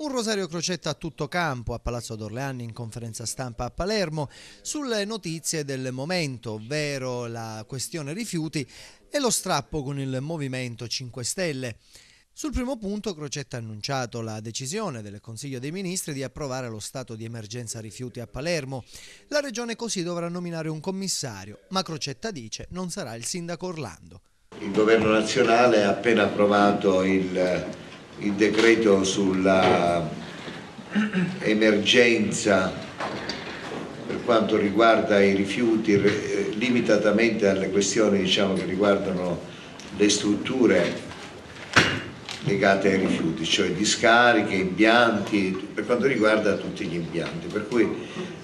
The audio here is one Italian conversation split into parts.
Un Rosario Crocetta a tutto campo a Palazzo d'Orleani in conferenza stampa a Palermo sulle notizie del momento, ovvero la questione rifiuti e lo strappo con il Movimento 5 Stelle. Sul primo punto Crocetta ha annunciato la decisione del Consiglio dei Ministri di approvare lo stato di emergenza rifiuti a Palermo. La Regione così dovrà nominare un commissario, ma Crocetta dice non sarà il sindaco Orlando. Il governo nazionale ha appena approvato il decreto sulla emergenza per quanto riguarda i rifiuti, limitatamente alle questioni che riguardano le strutture legate ai rifiuti, cioè discariche, impianti, per quanto riguarda tutti gli impianti, per cui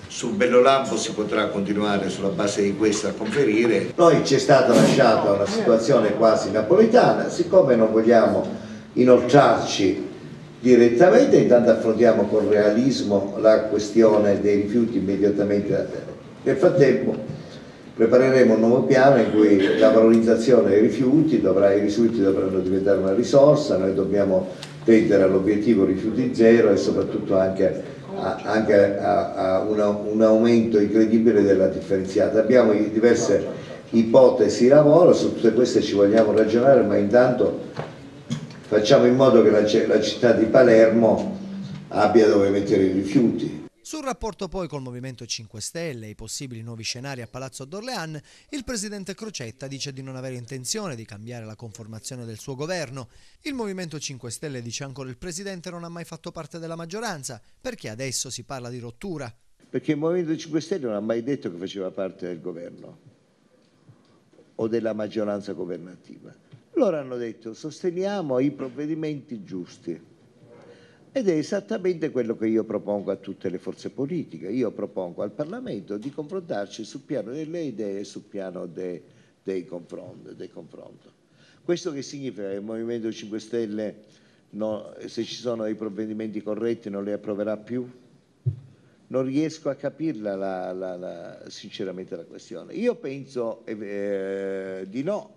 su Bellolampo si potrà continuare sulla base di questo a conferire. Noi ci è stata lasciata una situazione quasi napoletana, siccome non vogliamo inoltrarci direttamente, intanto affrontiamo con realismo la questione dei rifiuti immediatamente da terra. Nel frattempo prepareremo un nuovo piano in cui la valorizzazione dei rifiuti i rifiuti dovranno diventare una risorsa, noi dobbiamo tendere all'obiettivo rifiuti zero e soprattutto anche a un aumento incredibile della differenziata. Abbiamo diverse ipotesi di lavoro, su tutte queste ci vogliamo ragionare, ma intanto facciamo in modo che la città di Palermo abbia dove mettere i rifiuti. Sul rapporto poi col Movimento 5 Stelle e i possibili nuovi scenari a Palazzo d'Orléans, il presidente Crocetta dice di non avere intenzione di cambiare la conformazione del suo governo. Il Movimento 5 Stelle, dice ancora il presidente, non ha mai fatto parte della maggioranza, perché adesso si parla di rottura. Perché il Movimento 5 Stelle non ha mai detto che faceva parte del governo o della maggioranza governativa. Loro hanno detto sosteniamo i provvedimenti giusti. Ed è esattamente quello che io propongo a tutte le forze politiche. Io propongo al Parlamento di confrontarci sul piano delle idee e sul piano del confronto. Questo che significa? Che il Movimento 5 Stelle, se ci sono dei provvedimenti corretti, non li approverà più? Non riesco a capirla sinceramente la questione. Io penso di no.